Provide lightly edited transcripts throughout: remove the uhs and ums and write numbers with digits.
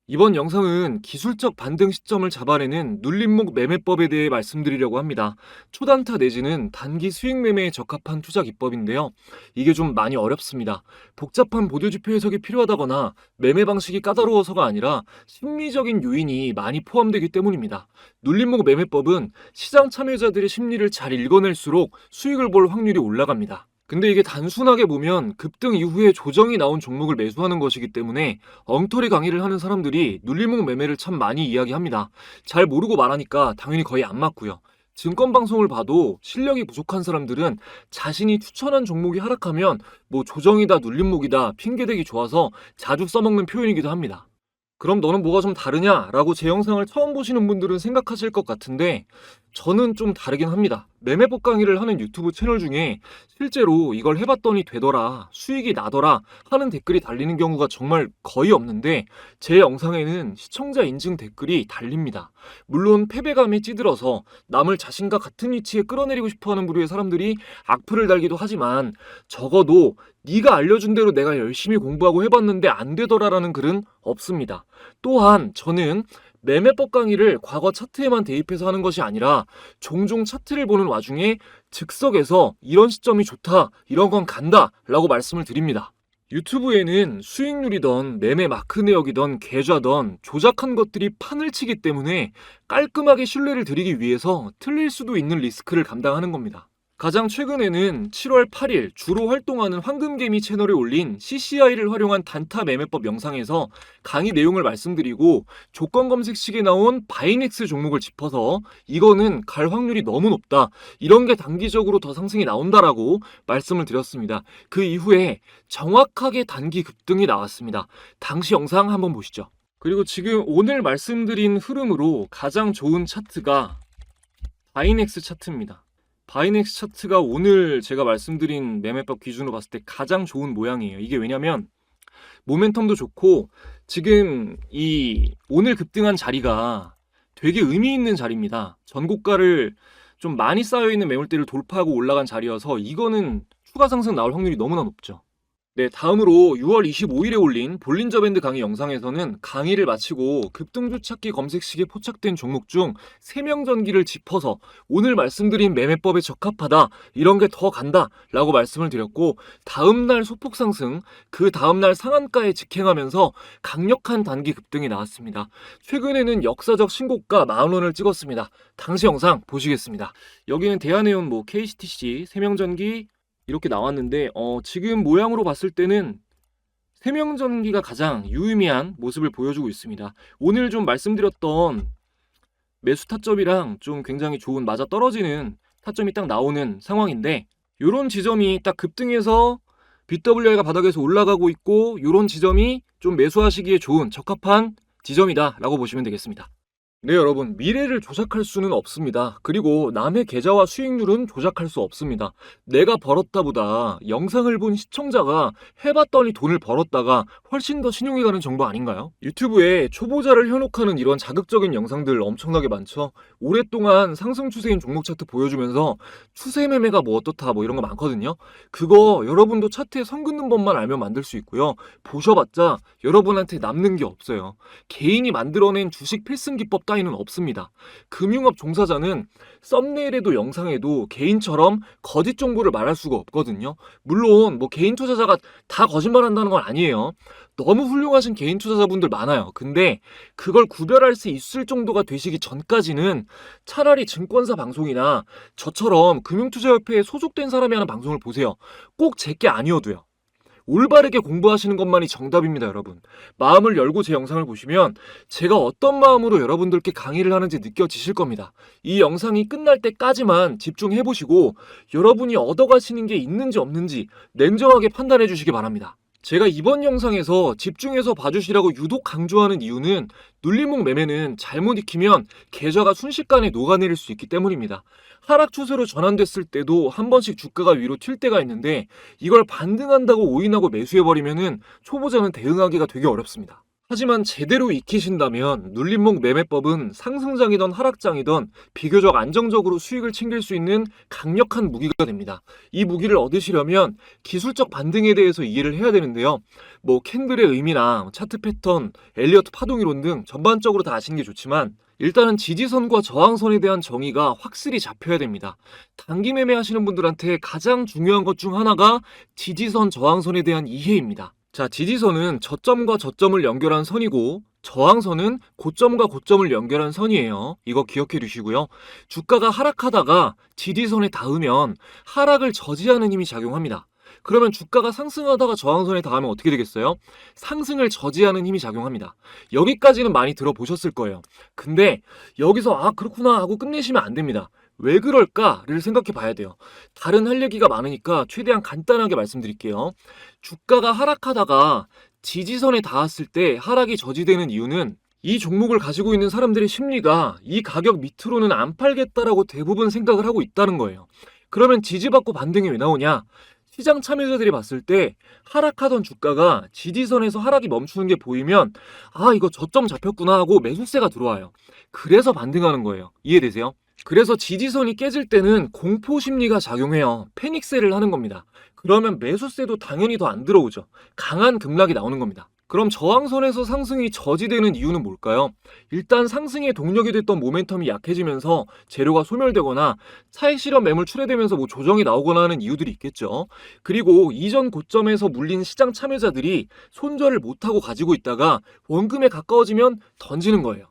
이번 영상은 기술적 반등 시점을 잡아내는 눌림목 매매법에 대해 말씀드리려고 합니다. 초단타 내지는 단기 수익 매매에 적합한 투자 기법인데요. 이게 좀 많이 어렵습니다. 복잡한 보도지표 해석이 필요하다거나 매매 방식이 까다로워서가 아니라 심리적인 요인이 많이 포함되기 때문입니다. 눌림목 매매법은 시장 참여자들의 심리를 잘 읽어낼수록 수익을 볼 확률이 올라갑니다. 근데 이게 단순하게 보면 급등 이후에 조정이 나온 종목을 매수하는 것이기 때문에 엉터리 강의를 하는 사람들이 눌림목 매매를 참 많이 이야기합니다. 잘 모르고 말하니까 당연히 거의 안 맞고요. 증권 방송을 봐도 실력이 부족한 사람들은 자신이 추천한 종목이 하락하면 뭐 조정이다 눌림목이다 핑계대기 좋아서 자주 써먹는 표현이기도 합니다. 그럼 너는 뭐가 좀 다르냐? 라고 제 영상을 처음 보시는 분들은 생각하실 것 같은데 저는 좀 다르긴 합니다. 매매법 강의를 하는 유튜브 채널 중에 실제로 이걸 해봤더니 되더라, 수익이 나더라 하는 댓글이 달리는 경우가 정말 거의 없는데 제 영상에는 시청자 인증 댓글이 달립니다. 물론 패배감에 찌들어서 남을 자신과 같은 위치에 끌어내리고 싶어하는 부류의 사람들이 악플을 달기도 하지만 적어도 네가 알려준 대로 내가 열심히 공부하고 해봤는데 안 되더라라는 글은 없습니다. 또한 저는 매매법 강의를 과거 차트에만 대입해서 하는 것이 아니라 종종 차트를 보는 와중에 즉석에서 이런 시점이 좋다, 이런 건 간다 라고 말씀을 드립니다. 유튜브에는 수익률이던 매매 마크 내역이던 계좌던 조작한 것들이 판을 치기 때문에 깔끔하게 신뢰를 드리기 위해서 틀릴 수도 있는 리스크를 감당하는 겁니다. 가장 최근에는 7월 8일 주로 활동하는 황금개미 채널에 올린 CCI를 활용한 단타 매매법 영상에서 강의 내용을 말씀드리고 조건 검색식에 나온 바이넥스 종목을 짚어서 이거는 갈 확률이 너무 높다, 이런 게 단기적으로 더 상승이 나온다라고 말씀을 드렸습니다. 그 이후에 정확하게 단기 급등이 나왔습니다. 당시 영상 한번 보시죠. 그리고 지금 오늘 말씀드린 흐름으로 가장 좋은 차트가 바이넥스 차트입니다. 바이넥스 차트가 오늘 제가 말씀드린 매매법 기준으로 봤을 때 가장 좋은 모양이에요. 이게 왜냐면 모멘텀도 좋고 지금 이 오늘 급등한 자리가 되게 의미 있는 자리입니다. 전고가를 좀 많이 쌓여있는 매물대를 돌파하고 올라간 자리여서 이거는 추가 상승 나올 확률이 너무나 높죠. 네, 다음으로 6월 25일에 올린 볼린저 밴드 강의 영상에서는 강의를 마치고 급등주 찾기 검색식에 포착된 종목 중 3명 전기를 짚어서 오늘 말씀드린 매매법에 적합하다, 이런 게 더 간다 라고 말씀을 드렸고 다음날 소폭 상승, 그 다음날 상한가에 직행하면서 강력한 단기 급등이 나왔습니다. 최근에는 역사적 신고가 40,000원을 찍었습니다. 당시 영상 보시겠습니다. 여기는 대한해운 KCTC 3명 전기 이렇게 나왔는데 지금 모양으로 봤을 때는 세명전기가 가장 유의미한 모습을 보여주고 있습니다. 오늘 좀 말씀드렸던 매수 타점이랑 좀 굉장히 좋은 맞아떨어지는 타점이 딱 나오는 상황인데 이런 지점이 딱 급등해서 BWI가 바닥에서 올라가고 있고 이런 지점이 좀 매수하시기에 좋은 적합한 지점이다 라고 보시면 되겠습니다. 네, 여러분, 미래를 조작할 수는 없습니다. 그리고 남의 계좌와 수익률은 조작할 수 없습니다. 내가 벌었다보다 영상을 본 시청자가 해봤더니 돈을 벌었다가 훨씬 더 신용이 가는 정보 아닌가요? 유튜브에 초보자를 현혹하는 이런 자극적인 영상들 엄청나게 많죠. 오랫동안 상승 추세인 종목 차트 보여주면서 추세 매매가 뭐 어떻다 뭐 이런 거 많거든요. 그거 여러분도 차트에 선 긋는 법만 알면 만들 수 있고요. 보셔봤자 여러분한테 남는 게 없어요. 개인이 만들어낸 주식 필승 기법 따위는 없습니다. 금융업 종사자는 썸네일에도 영상에도 개인처럼 거짓 정보를 말할 수가 없거든요. 물론 개인 투자자가 다 거짓말한다는 건 아니에요. 너무 훌륭하신 개인 투자자분들 많아요. 근데 그걸 구별할 수 있을 정도가 되시기 전까지는 차라리 증권사 방송이나 저처럼 금융투자협회에 소속된 사람이 하는 방송을 보세요. 꼭 제 게 아니어도요. 올바르게 공부하시는 것만이 정답입니다, 여러분. 마음을 열고 제 영상을 보시면 제가 어떤 마음으로 여러분들께 강의를 하는지 느껴지실 겁니다. 이 영상이 끝날 때까지만 집중해보시고 여러분이 얻어가시는 게 있는지 없는지 냉정하게 판단해 주시기 바랍니다. 제가 이번 영상에서 집중해서 봐주시라고 유독 강조하는 이유는 눌림목 매매는 잘못 익히면 계좌가 순식간에 녹아내릴 수 있기 때문입니다. 하락 추세로 전환됐을 때도 한 번씩 주가가 위로 튈 때가 있는데 이걸 반등한다고 오인하고 매수해버리면은 초보자는 대응하기가 되게 어렵습니다. 하지만 제대로 익히신다면 눌림목 매매법은 상승장이든 하락장이든 비교적 안정적으로 수익을 챙길 수 있는 강력한 무기가 됩니다. 이 무기를 얻으시려면 기술적 반등에 대해서 이해를 해야 되는데요. 뭐 캔들의 의미나 차트 패턴, 엘리어트 파동이론 등 전반적으로 다 아시는 게 좋지만 일단은 지지선과 저항선에 대한 정의가 확실히 잡혀야 됩니다. 단기 매매하시는 분들한테 가장 중요한 것 중 하나가 지지선, 저항선에 대한 이해입니다. 자, 지지선은 저점과 저점을 연결한 선이고 저항선은 고점과 고점을 연결한 선이에요. 이거 기억해 두시고요. 주가가 하락하다가 지지선에 닿으면 하락을 저지하는 힘이 작용합니다. 그러면 주가가 상승하다가 저항선에 닿으면 어떻게 되겠어요? 상승을 저지하는 힘이 작용합니다. 여기까지는 많이 들어보셨을 거예요. 근데 여기서 그렇구나 하고 끝내시면 안 됩니다. 왜 그럴까를 생각해 봐야 돼요. 다른 할 얘기가 많으니까 최대한 간단하게 말씀드릴게요. 주가가 하락하다가 지지선에 닿았을 때 하락이 저지되는 이유는 이 종목을 가지고 있는 사람들의 심리가 이 가격 밑으로는 안 팔겠다라고 대부분 생각을 하고 있다는 거예요. 그러면 지지받고 반등이 왜 나오냐? 시장 참여자들이 봤을 때 하락하던 주가가 지지선에서 하락이 멈추는 게 보이면 이거 저점 잡혔구나 하고 매수세가 들어와요. 그래서 반등하는 거예요. 이해되세요? 그래서 지지선이 깨질 때는 공포 심리가 작용해요. 패닉셀을 하는 겁니다. 그러면 매수세도 당연히 더 안 들어오죠. 강한 급락이 나오는 겁니다. 그럼 저항선에서 상승이 저지되는 이유는 뭘까요? 일단 상승의 동력이 됐던 모멘텀이 약해지면서 재료가 소멸되거나 차익 실현 매물 출회되면서 조정이 나오거나 하는 이유들이 있겠죠. 그리고 이전 고점에서 물린 시장 참여자들이 손절을 못하고 가지고 있다가 원금에 가까워지면 던지는 거예요.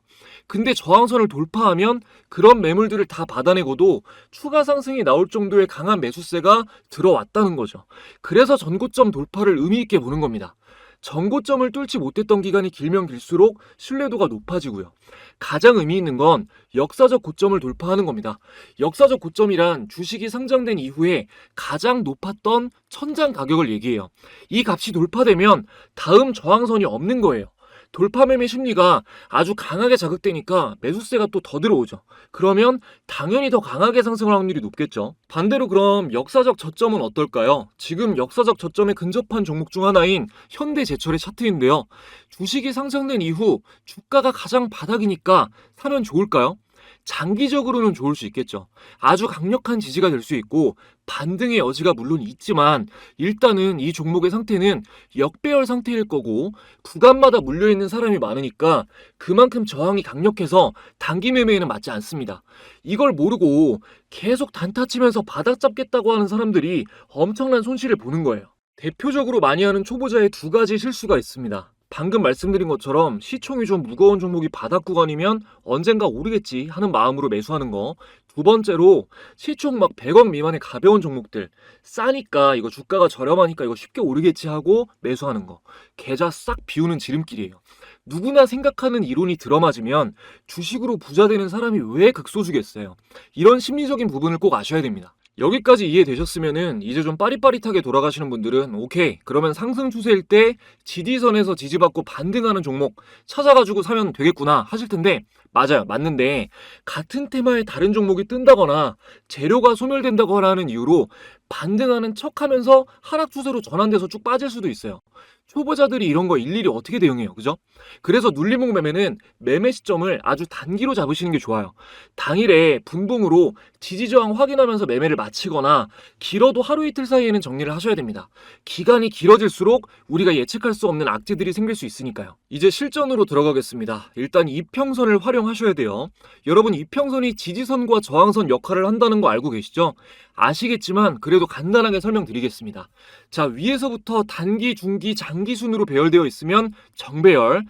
근데 저항선을 돌파하면 그런 매물들을 다 받아내고도 추가 상승이 나올 정도의 강한 매수세가 들어왔다는 거죠. 그래서 전고점 돌파를 의미 있게 보는 겁니다. 전고점을 뚫지 못했던 기간이 길면 길수록 신뢰도가 높아지고요. 가장 의미 있는 건 역사적 고점을 돌파하는 겁니다. 역사적 고점이란 주식이 상장된 이후에 가장 높았던 천장 가격을 얘기해요. 이 값이 돌파되면 다음 저항선이 없는 거예요. 돌파 매매 심리가 아주 강하게 자극되니까 매수세가 또 더 들어오죠. 그러면 당연히 더 강하게 상승할 확률이 높겠죠. 반대로 그럼 역사적 저점은 어떨까요? 지금 역사적 저점에 근접한 종목 중 하나인 현대제철의 차트인데요. 주식이 상장된 이후 주가가 가장 바닥이니까 사면 좋을까요? 장기적으로는 좋을 수 있겠죠. 아주 강력한 지지가 될 수 있고 반등의 여지가 물론 있지만 일단은 이 종목의 상태는 역배열 상태일 거고 구간마다 물려있는 사람이 많으니까 그만큼 저항이 강력해서 단기 매매에는 맞지 않습니다. 이걸 모르고 계속 단타 치면서 바닥 잡겠다고 하는 사람들이 엄청난 손실을 보는 거예요. 대표적으로 많이 하는 초보자의 두 가지 실수가 있습니다. 방금 말씀드린 것처럼 시총이 좀 무거운 종목이 바닥 구간이면 언젠가 오르겠지 하는 마음으로 매수하는 거. 두 번째로 시총 막 100억 미만의 가벼운 종목들 싸니까 이거 주가가 저렴하니까 이거 쉽게 오르겠지 하고 매수하는 거. 계좌 싹 비우는 지름길이에요. 누구나 생각하는 이론이 들어맞으면 주식으로 부자 되는 사람이 왜 극소수겠어요. 이런 심리적인 부분을 꼭 아셔야 됩니다. 여기까지 이해되셨으면은 이제 좀 빠릿빠릿하게 돌아가시는 분들은 오케이, 그러면 상승 추세일 때 지지선에서 지지받고 반등하는 종목 찾아가지고 사면 되겠구나 하실 텐데, 맞아요, 맞는데 같은 테마의 다른 종목이 뜬다거나 재료가 소멸된다거나 하는 이유로 반등하는 척하면서 하락 추세로 전환돼서 쭉 빠질 수도 있어요. 초보자들이 이런 거 일일이 어떻게 대응해요, 그죠? 그래서 눌림목 매매는 매매 시점을 아주 단기로 잡으시는 게 좋아요. 당일에 분봉으로 지지저항 확인하면서 매매를 마치거나 길어도 하루 이틀 사이에는 정리를 하셔야 됩니다. 기간이 길어질수록 우리가 예측할 수 없는 악재들이 생길 수 있으니까요. 이제 실전으로 들어가겠습니다. 일단 이평선을 활용하셔야 돼요. 여러분, 이평선이 지지선과 저항선 역할을 한다는 거 알고 계시죠? 아시겠지만 그래도 간단하게 설명드리겠습니다. 자, 위에서부터 단기, 중기, 장기 순으로 배열되어 있으면 정배열,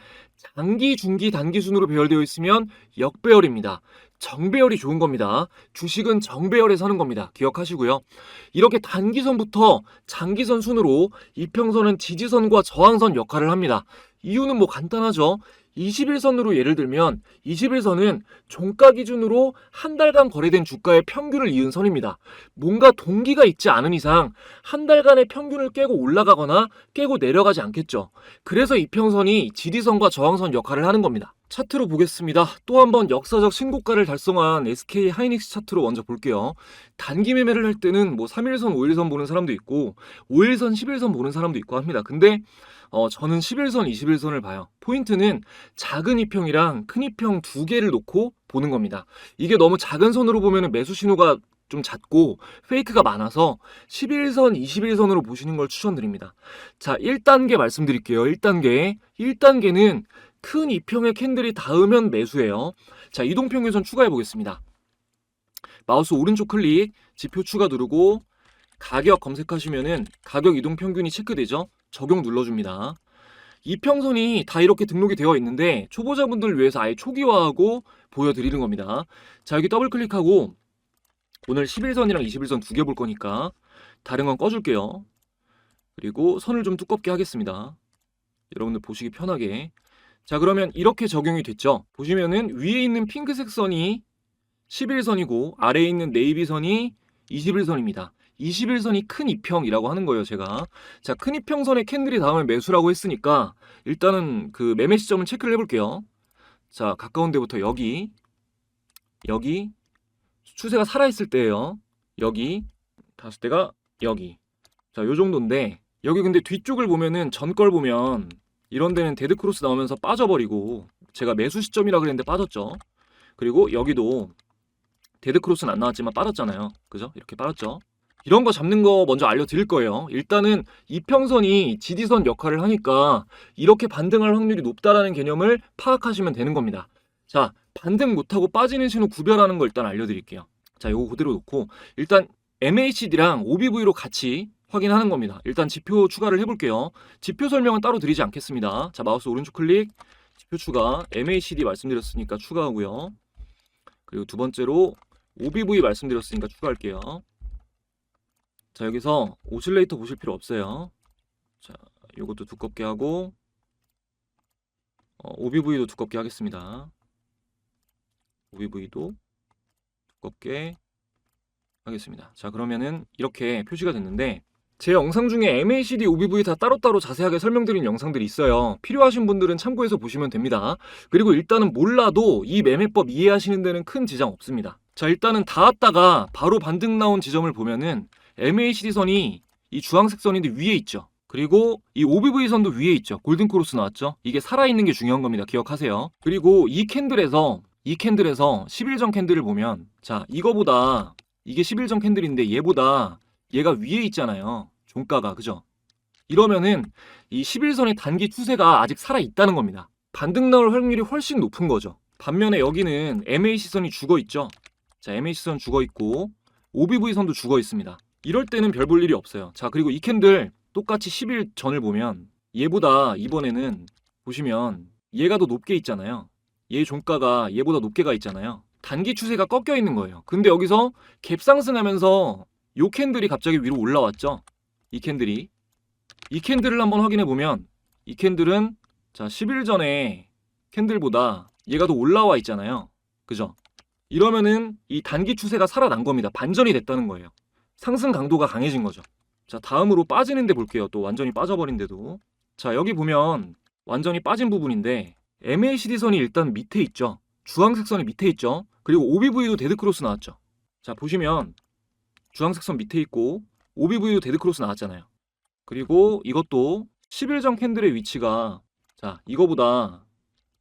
장기, 중기, 단기 순으로 배열되어 있으면 역배열입니다. 정배열이 좋은 겁니다. 주식은 정배열에서 하는 겁니다. 기억하시고요. 이렇게 단기선부터 장기선 순으로 이평선은 지지선과 저항선 역할을 합니다. 이유는 간단하죠. 21선으로 예를 들면 21선은 종가 기준으로 한 달간 거래된 주가의 평균을 이은 선입니다. 뭔가 동기가 있지 않은 이상 한 달간의 평균을 깨고 올라가거나 깨고 내려가지 않겠죠. 그래서 이평선이 지지선과 저항선 역할을 하는 겁니다. 차트로 보겠습니다. 또 한 번 역사적 신고가를 달성한 SK 하이닉스 차트로 먼저 볼게요. 단기 매매를 할 때는 뭐 3일선, 5일선 보는 사람도 있고 5일선, 10일선 보는 사람도 있고 합니다. 근데 저는 11선, 21선을 봐요. 포인트는 작은 이평이랑 큰 이평 두 개를 놓고 보는 겁니다. 이게 너무 작은 선으로 보면 매수 신호가 좀 잦고 페이크가 많아서 11선, 21선으로 보시는 걸 추천드립니다. 자, 1단계 말씀드릴게요. 1단계. 1단계는 큰 이평의 캔들이 닿으면 매수예요. 자, 이동평균선 추가해 보겠습니다. 마우스 오른쪽 클릭, 지표 추가 누르고 가격 검색하시면은 가격 이동평균이 체크되죠? 적용 눌러줍니다. 이평선이 다 이렇게 등록이 되어 있는데 초보자분들을 위해서 아예 초기화하고 보여드리는 겁니다. 자, 여기 더블 클릭하고 오늘 11선이랑 21선 두 개 볼 거니까 다른 건 꺼줄게요. 그리고 선을 좀 두껍게 하겠습니다. 여러분들 보시기 편하게. 자, 그러면 이렇게 적용이 됐죠. 보시면은 위에 있는 핑크색 선이 11선이고 아래에 있는 네이비선이 21선입니다. 21선이 큰 이평이라고 하는 거예요, 제가. 자, 큰 이평선에 캔들이 닿으면 매수라고 했으니까 일단은 그 매매 시점을 체크를 해볼게요. 자, 가까운 데부터 여기 추세가 살아있을 때예요. 여기 다섯 대가 여기. 자, 요 정도인데 여기 근데 뒤쪽을 보면은 전 걸 보면 이런 데는 데드크로스 나오면서 빠져버리고 제가 매수 시점이라 그랬는데 빠졌죠. 그리고 여기도 데드크로스는 안 나왔지만 빠졌잖아요. 그죠? 이렇게 빠졌죠. 이런 거 잡는 거 먼저 알려드릴 거예요. 일단은 이평선이 지지선 역할을 하니까 이렇게 반등할 확률이 높다라는 개념을 파악하시면 되는 겁니다. 자, 반등 못하고 빠지는 신호 구별하는 거 일단 알려드릴게요. 자, 요거 그대로 놓고 일단 MACD랑 OBV로 같이 확인하는 겁니다. 일단 지표 추가를 해볼게요. 지표 설명은 따로 드리지 않겠습니다. 자, 마우스 오른쪽 클릭, 지표 추가, MACD 말씀드렸으니까 추가하고요. 그리고 두 번째로 OBV 말씀드렸으니까 추가할게요. 자, 여기서 오실레이터 보실 필요 없어요. 자, 요것도 두껍게 하고 OBV도 두껍게 하겠습니다. OBV도 두껍게 하겠습니다. 자, 그러면은 이렇게 표시가 됐는데 제 영상 중에 MACD, OBV 다 따로따로 자세하게 설명드린 영상들이 있어요. 필요하신 분들은 참고해서 보시면 됩니다. 그리고 일단은 몰라도 이 매매법 이해하시는 데는 큰 지장 없습니다. 자, 일단은 닿았다가 바로 반등 나온 지점을 보면은 MACD 선이 이 주황색 선인데 위에 있죠. 그리고 이 OBV 선도 위에 있죠. 골든크로스 나왔죠. 이게 살아있는 게 중요한 겁니다. 기억하세요. 그리고 이 캔들에서 10일전 캔들을 보면 자, 이거보다 이게 10일전 캔들인데 얘가 위에 있잖아요. 종가가. 그죠? 이러면은 이 11선의 단기 추세가 아직 살아있다는 겁니다. 반등 나올 확률이 훨씬 높은 거죠. 반면에 여기는 MAC선이 죽어있죠. 자, MAC선 죽어있고 OBV선도 죽어있습니다. 이럴 때는 별 볼 일이 없어요. 자, 그리고 이 캔들 똑같이 10일 전을 보면 얘보다 이번에는 보시면 얘가 더 높게 있잖아요. 얘 종가가 얘보다 높게 가 있잖아요. 단기 추세가 꺾여 있는 거예요. 근데 여기서 갭 상승하면서 요 캔들이 갑자기 위로 올라왔죠. 이 캔들을 한번 확인해 보면 이 캔들은 자, 10일 전에 캔들보다 얘가 더 올라와 있잖아요. 그죠? 이러면은 이 단기 추세가 살아난 겁니다. 반전이 됐다는 거예요. 상승 강도가 강해진 거죠. 자, 다음으로 빠지는 데 볼게요. 또 완전히 빠져버린데도. 자, 여기 보면 완전히 빠진 부분인데 MACD 선이 일단 밑에 있죠. 주황색 선이 밑에 있죠. 그리고 OBV도 데드크로스 나왔죠. 자, 보시면 주황색 선 밑에 있고 OBV도 데드크로스 나왔잖아요. 그리고 이것도 10일전 캔들의 위치가 자, 이거보다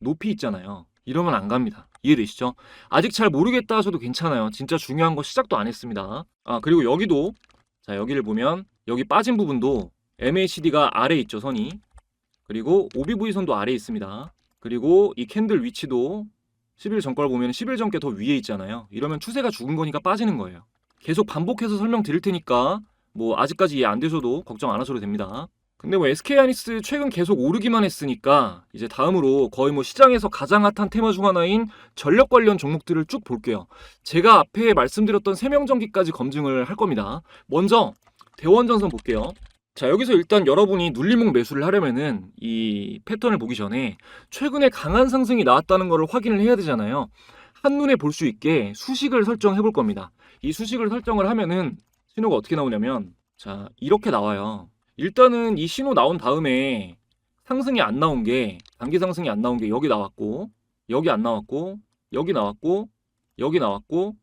높이 있잖아요. 이러면 안 갑니다. 이해되시죠? 아직 잘 모르겠다 하셔도 괜찮아요. 진짜 중요한 거 시작도 안 했습니다. 아, 그리고 여기도 자, 여기를 보면 여기 빠진 부분도 MACD가 아래에 있죠, 선이. 그리고 OBV 선도 아래에 있습니다. 그리고 이 캔들 위치도 10일 전 걸 보면 10일 전 게 더 위에 있잖아요. 이러면 추세가 죽은 거니까 빠지는 거예요. 계속 반복해서 설명드릴 테니까 뭐 아직까지 이해 안 되셔도 걱정 안 하셔도 됩니다. 근데 뭐 SK하이닉스 최근 계속 오르기만 했으니까 이제 다음으로 거의 뭐 시장에서 가장 핫한 테마 중 하나인 전력 관련 종목들을 쭉 볼게요. 제가 앞에 말씀드렸던 세명전기까지 검증을 할 겁니다. 먼저 대원전선 볼게요. 자, 여기서 일단 여러분이 눌림목 매수를 하려면은 이 패턴을 보기 전에 최근에 강한 상승이 나왔다는 것을 확인을 해야 되잖아요. 한눈에 볼 수 있게 수식을 설정해 볼 겁니다. 이 수식을 설정을 하면은 신호가 어떻게 나오냐면 자, 이렇게 나와요. 일단은 이 신호 나온 다음에 상승이 안 나온 게 단기 상승이 안 나온 게 여기 나왔고 여기 안 나왔고, 여기 나왔고, 여기 나왔고,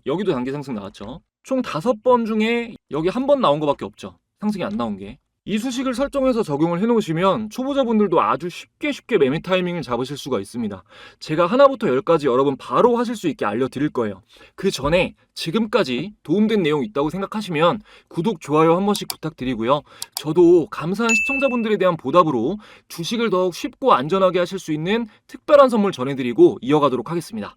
여기도 단기 상승 나왔죠. 총 5번 중에 여기 한 번 나온 거밖에 없죠. 상승이 안 나온 게. 이 수식을 설정해서 적용을 해놓으시면 초보자분들도 아주 쉽게 매매 타이밍을 잡으실 수가 있습니다. 제가 하나부터 10까지 여러분 바로 하실 수 있게 알려드릴 거예요. 그 전에 지금까지 도움된 내용 있다고 생각하시면 구독, 좋아요 한 번씩 부탁드리고요. 저도 감사한 시청자분들에 대한 보답으로 주식을 더욱 쉽고 안전하게 하실 수 있는 특별한 선물 전해드리고 이어가도록 하겠습니다.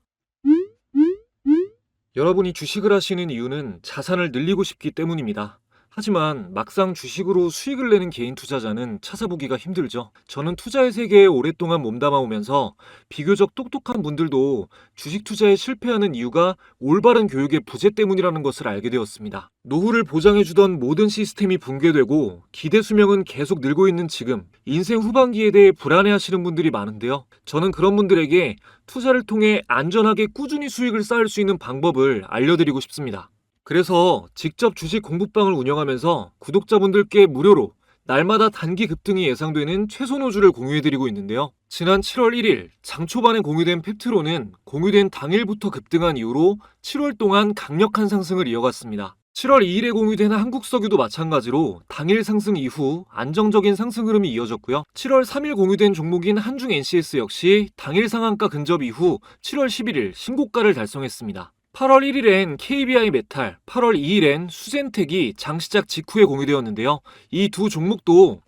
여러분이 주식을 하시는 이유는 자산을 늘리고 싶기 때문입니다. 하지만 막상 주식으로 수익을 내는 개인 투자자는 찾아보기가 힘들죠. 저는 투자의 세계에 오랫동안 몸담아 오면서 비교적 똑똑한 분들도 주식 투자에 실패하는 이유가 올바른 교육의 부재 때문이라는 것을 알게 되었습니다. 노후를 보장해주던 모든 시스템이 붕괴되고 기대 수명은 계속 늘고 있는 지금, 인생 후반기에 대해 불안해하시는 분들이 많은데요. 저는 그런 분들에게 투자를 통해 안전하게 꾸준히 수익을 쌓을 수 있는 방법을 알려드리고 싶습니다. 그래서 직접 주식 공부방을 운영하면서 구독자분들께 무료로 날마다 단기 급등이 예상되는 최소 노주를 공유해드리고 있는데요. 지난 7월 1일 장 초반에 공유된 팩트로는 공유된 당일부터 급등한 이후로 7월 동안 강력한 상승을 이어갔습니다. 7월 2일에 공유된 한국석유도 마찬가지로 당일 상승 이후 안정적인 상승 흐름이 이어졌고요. 7월 3일 공유된 종목인 한중 NCS 역시 당일 상한가 근접 이후 7월 11일 신고가를 달성했습니다. 8월 1일엔 KBI 메탈, 8월 2일엔 수젠텍이 장 시작 직후에 공유되었는데요. 이 두 종목도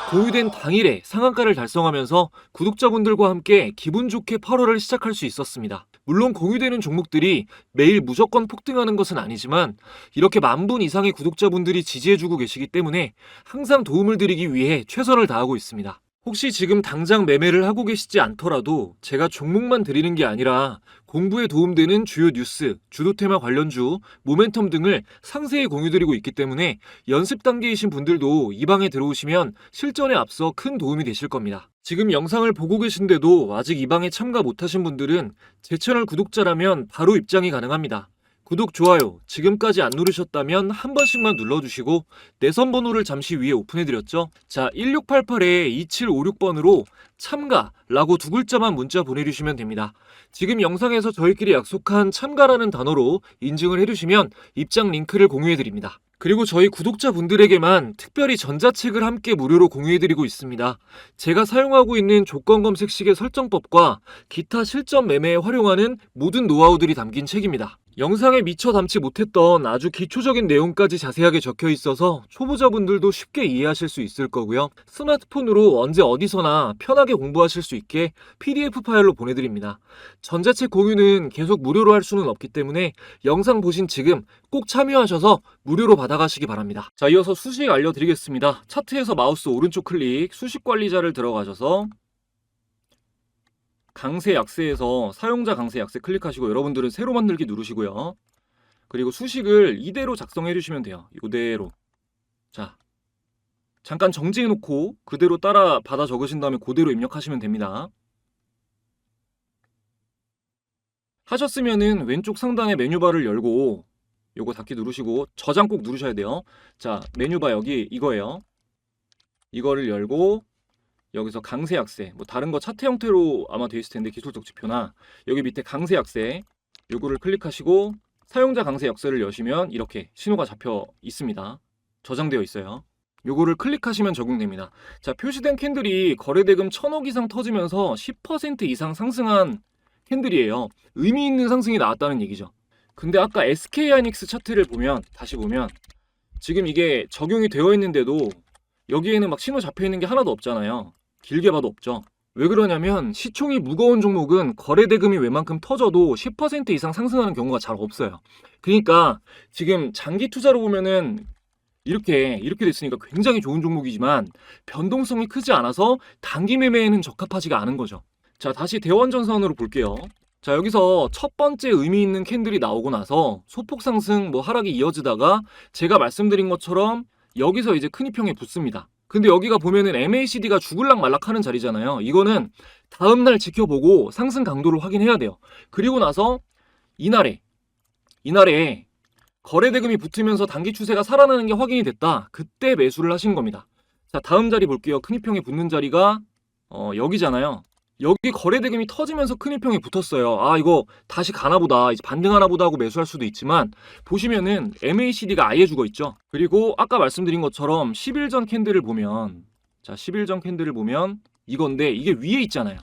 공유된 당일에 상한가를 달성하면서 구독자분들과 함께 기분 좋게 8월을 시작할 수 있었습니다. 물론 공유되는 종목들이 매일 무조건 폭등하는 것은 아니지만 이렇게 10,000분 이상의 구독자분들이 지지해주고 계시기 때문에 항상 도움을 드리기 위해 최선을 다하고 있습니다. 혹시 지금 당장 매매를 하고 계시지 않더라도 제가 종목만 드리는 게 아니라 공부에 도움되는 주요 뉴스, 주도 테마 관련주, 모멘텀 등을 상세히 공유드리고 있기 때문에 연습 단계이신 분들도 이 방에 들어오시면 실전에 앞서 큰 도움이 되실 겁니다. 지금 영상을 보고 계신데도 아직 이 방에 참가 못하신 분들은 제 채널 구독자라면 바로 입장이 가능합니다. 구독, 좋아요 지금까지 안 누르셨다면 한 번씩만 눌러주시고 내선 번호를 잠시 위에 오픈해드렸죠. 자, 1688-2756번으로 참가라고 2글자만 문자 보내주시면 됩니다. 지금 영상에서 저희끼리 약속한 참가라는 단어로 인증을 해주시면 입장 링크를 공유해드립니다. 그리고 저희 구독자분들에게만 특별히 전자책을 함께 무료로 공유해드리고 있습니다. 제가 사용하고 있는 조건 검색 시계 설정법과 기타 실전 매매에 활용하는 모든 노하우들이 담긴 책입니다. 영상에 미처 담지 못했던 아주 기초적인 내용까지 자세하게 적혀 있어서 초보자분들도 쉽게 이해하실 수 있을 거고요. 스마트폰으로 언제 어디서나 편하게 공부하실 수 있게 PDF 파일로 보내드립니다. 전자책 공유는 계속 무료로 할 수는 없기 때문에 영상 보신 지금 꼭 참여하셔서 무료로 받아가시기 바랍니다. 자, 이어서 수식 알려드리겠습니다. 차트에서 마우스 오른쪽 클릭, 수식 관리자를 들어가셔서 강세 약세에서 사용자 강세 약세 클릭하시고 여러분들은 새로 만들기 누르시고요. 그리고 수식을 이대로 작성해 주시면 돼요. 이대로. 자, 잠깐 정지해 놓고 그대로 따라 받아 적으신 다음에 그대로 입력하시면 됩니다. 하셨으면은 왼쪽 상단에 메뉴바를 열고 요거 닫기 누르시고 저장 꼭 누르셔야 돼요. 자, 메뉴바 여기 이거예요. 이거를 열고 여기서 강세 약세, 뭐 다른 거 차트 형태로 아마 되어 있을 텐데 기술적 지표나 여기 밑에 강세 약세 요거를 클릭하시고 사용자 강세 약세를 여시면 이렇게 신호가 잡혀 있습니다. 저장되어 있어요. 요거를 클릭하시면 적용됩니다. 자, 표시된 캔들이 거래대금 1,000억 이상 터지면서 10% 이상 상승한 캔들이에요. 의미 있는 상승이 나왔다는 얘기죠. 근데 아까 SK하이닉스 차트를 보면 다시 보면 지금 이게 적용이 되어 있는데도 여기에는 막 신호 잡혀 있는 게 하나도 없잖아요. 길게 봐도 없죠. 왜 그러냐면 시총이 무거운 종목은 거래대금이 웬만큼 터져도 10% 이상 상승하는 경우가 잘 없어요. 그러니까 지금 장기 투자로 보면은 이렇게 됐으니까 굉장히 좋은 종목이지만 변동성이 크지 않아서 단기 매매에는 적합하지가 않은 거죠. 자, 다시 대원전선으로 볼게요. 자, 여기서 첫 번째 의미 있는 캔들이 나오고 나서 소폭 상승 뭐 하락이 이어지다가 제가 말씀드린 것처럼 여기서 이제 큰 이평에 붙습니다. 근데 여기가 보면은 MACD가 죽을락 말락 하는 자리잖아요. 이거는 다음날 지켜보고 상승 강도를 확인해야 돼요. 그리고 나서 이날에 거래대금이 붙으면서 단기 추세가 살아나는 게 확인이 됐다. 그때 매수를 하신 겁니다. 자, 다음 자리 볼게요. 큰 이평에 붙는 자리가 여기잖아요. 여기 거래 대금이 터지면서 큰일평이 붙었어요. 아, 이거 다시 가나 보다, 이제 반등하나 보다 하고 매수할 수도 있지만, 보시면은 MACD가 아예 죽어 있죠. 그리고 아까 말씀드린 것처럼 10일 전 캔들을 보면, 자, 10일 전 캔들을 보면 이건데, 이게 위에 있잖아요.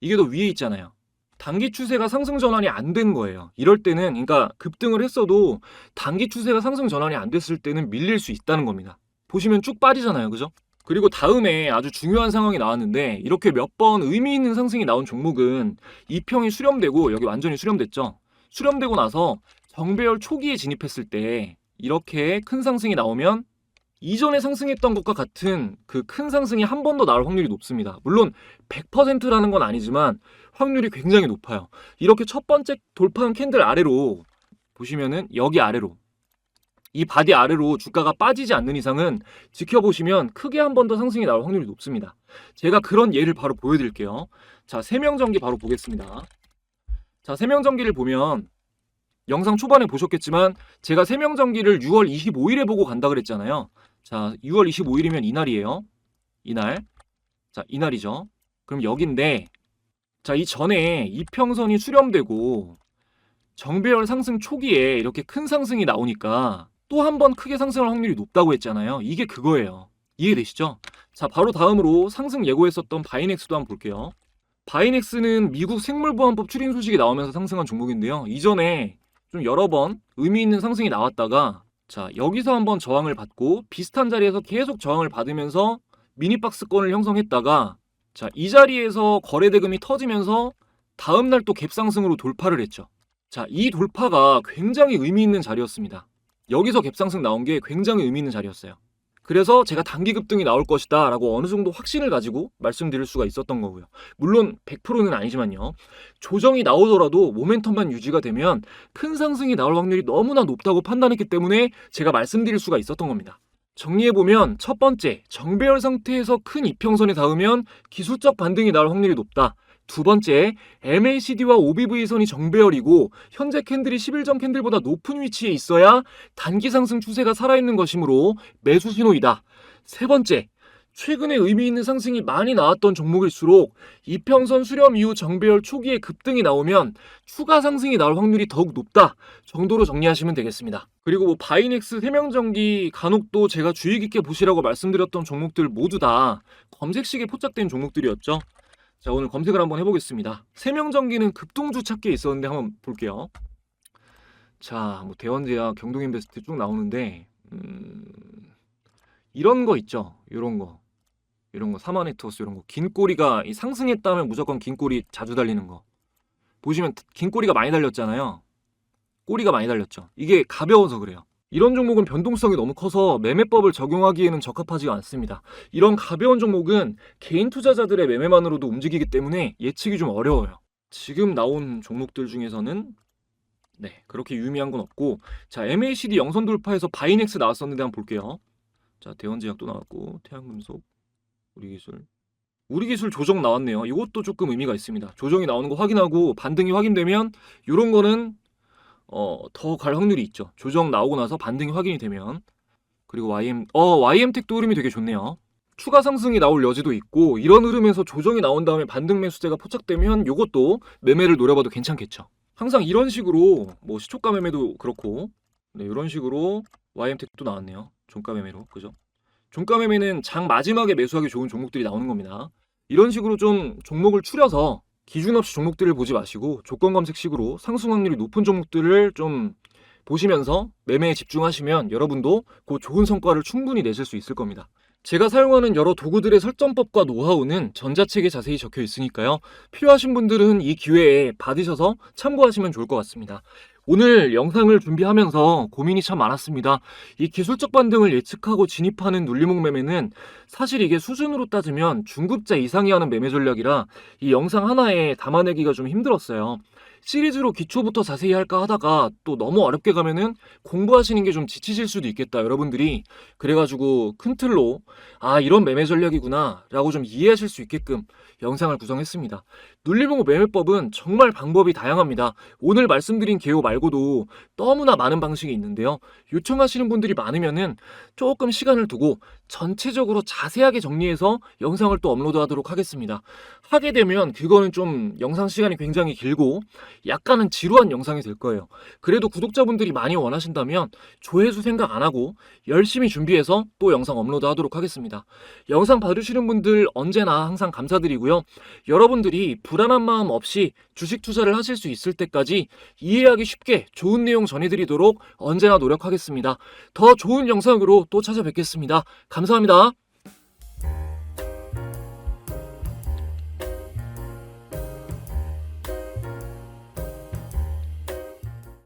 이게 더 위에 있잖아요. 단기 추세가 상승 전환이 안 된 거예요. 이럴 때는, 그러니까 급등을 했어도 단기 추세가 상승 전환이 안 됐을 때는 밀릴 수 있다는 겁니다. 보시면 쭉 빠지잖아요. 그죠? 그리고 다음에 아주 중요한 상황이 나왔는데, 이렇게 몇 번 의미 있는 상승이 나온 종목은 이평이 수렴되고, 여기 완전히 수렴됐죠. 수렴되고 나서 정배열 초기에 진입했을 때 이렇게 큰 상승이 나오면 이전에 상승했던 것과 같은 그 큰 상승이 한 번 더 나올 확률이 높습니다. 물론 100%라는 건 아니지만 확률이 굉장히 높아요. 이렇게 첫 번째 돌파한 캔들 아래로 보시면은, 여기 아래로, 이 바디 아래로 주가가 빠지지 않는 이상은 지켜보시면 크게 한 번 더 상승이 나올 확률이 높습니다. 제가 그런 예를 바로 보여드릴게요. 자, 세명전기 바로 보겠습니다. 자, 세명전기를 보면 영상 초반에 보셨겠지만 제가 세명전기를 6월 25일에 보고 간다 그랬잖아요. 자, 6월 25일이면 이날이에요. 이날. 자, 이날이죠. 그럼 여긴데, 자, 이 전에 이평선이 수렴되고 정배열 상승 초기에 이렇게 큰 상승이 나오니까 또 한 번 크게 상승할 확률이 높다고 했잖아요. 이게 그거예요. 이해되시죠? 자, 바로 다음으로 상승 예고했었던 바이넥스도 한번 볼게요. 바이넥스는 미국 생물보안법 추린 소식이 나오면서 상승한 종목인데요. 이전에 좀 여러 번 의미 있는 상승이 나왔다가, 자, 여기서 한번 저항을 받고 비슷한 자리에서 계속 저항을 받으면서 미니박스권을 형성했다가, 자, 이 자리에서 거래 대금이 터지면서 다음날 또 갭상승으로 돌파를 했죠. 자, 이 돌파가 굉장히 의미 있는 자리였습니다. 여기서 갭상승 나온 게 굉장히 의미 있는 자리였어요. 그래서 제가 단기 급등이 나올 것이다 라고 어느 정도 확신을 가지고 말씀드릴 수가 있었던 거고요. 물론 100%는 아니지만요. 조정이 나오더라도 모멘텀만 유지가 되면 큰 상승이 나올 확률이 너무나 높다고 판단했기 때문에 제가 말씀드릴 수가 있었던 겁니다. 정리해보면, 첫 번째, 정배열 상태에서 큰 이평선에 닿으면 기술적 반등이 나올 확률이 높다. 두 번째, MACD와 OBV선이 정배열이고 현재 캔들이 10일 전 캔들보다 높은 위치에 있어야 단기 상승 추세가 살아있는 것이므로 매수 신호이다. 세 번째, 최근에 의미 있는 상승이 많이 나왔던 종목일수록 이평선 수렴 이후 정배열 초기에 급등이 나오면 추가 상승이 나올 확률이 더욱 높다 정도로 정리하시면 되겠습니다. 그리고 뭐 바이넥스, 세명전기, 간혹도 제가 주의 깊게 보시라고 말씀드렸던 종목들 모두 다 검색식에 포착된 종목들이었죠. 자, 오늘 검색을 한번 해보겠습니다. 세명전기는 급등주 찾기에 있었는데 한번 볼게요. 자, 뭐 대원제약, 경동인베스트 쭉 나오는데, 이런 거 있죠. 이런 거, 사마네트워스 이런 거. 긴 꼬리가 상승했다면 무조건 긴 꼬리 자주 달리는 거. 보시면 긴 꼬리가 많이 달렸잖아요. 꼬리가 많이 달렸죠. 이게 가벼워서 그래요. 이런 종목은 변동성이 너무 커서 매매법을 적용하기에는 적합하지가 않습니다. 이런 가벼운 종목은 개인 투자자들의 매매만으로도 움직이기 때문에 예측이 좀 어려워요. 지금 나온 종목들 중에서는 그렇게 유의미한 건 없고, 자, MACD 영선 돌파해서 바이넥스 나왔었는데 한번 볼게요. 자, 대원제약도 나왔고, 태양금속, 우리기술 조정 나왔네요. 이것도 조금 의미가 있습니다. 조정이 나오는 거 확인하고 반등이 확인되면 이런 거는 더 갈 확률이 있죠. 조정 나오고 나서 반등이 확인이 되면. 그리고 YM텍도 흐름이 되게 좋네요. 추가 상승이 나올 여지도 있고, 이런 흐름에서 조정이 나온 다음에 반등 매수세가 포착되면 이것도 매매를 노려봐도 괜찮겠죠. 항상 이런 식으로 뭐 시초가 매매도 그렇고, 이런 식으로 YM텍도 나왔네요. 종가 매매로, 그죠? 종가 매매는 장 마지막에 매수하기 좋은 종목들이 나오는 겁니다. 이런 식으로 좀 종목을 추려서 기준 없이 종목들을 보지 마시고 조건 검색식으로 상승 확률이 높은 종목들을 좀 보시면서 매매에 집중하시면 여러분도 그 좋은 성과를 충분히 내실 수 있을 겁니다. 제가 사용하는 여러 도구들의 설정법과 노하우는 전자책에 자세히 적혀 있으니까요. 필요하신 분들은 이 기회에 받으셔서 참고하시면 좋을 것 같습니다. 오늘 영상을 준비하면서 고민이 참 많았습니다. 이 기술적 반등을 예측하고 진입하는 눌림목 매매는 사실 이게 수준으로 따지면 중급자 이상이 하는 매매 전략이라 이 영상 하나에 담아내기가 좀 힘들었어요. 시리즈로 기초부터 자세히 할까 하다가 또 너무 어렵게 가면은 공부하시는 게 좀 지치실 수도 있겠다, 여러분들이. 그래가지고 큰 틀로 이런 매매 전략이구나 라고 좀 이해하실 수 있게끔 영상을 구성했습니다. 눌림목 매매법은 정말 방법이 다양합니다. 오늘 말씀드린 개요 말고도 너무나 많은 방식이 있는데요. 요청하시는 분들이 많으면은 조금 시간을 두고 전체적으로 자세하게 정리해서 영상을 또 업로드하도록 하겠습니다. 하게 되면 그거는 좀 영상 시간이 굉장히 길고 약간은 지루한 영상이 될 거예요. 그래도 구독자분들이 많이 원하신다면 조회수 생각 안 하고 열심히 준비해서 또 영상 업로드하도록 하겠습니다. 영상 봐주시는 분들 언제나 항상 감사드리고요. 여러분들이 불안한 마음 없이 주식 투자를 하실 수 있을 때까지 이해하기 쉽게 좋은 내용 전해드리도록 언제나 노력하겠습니다. 더 좋은 영상으로 또 찾아뵙겠습니다. 감사합니다.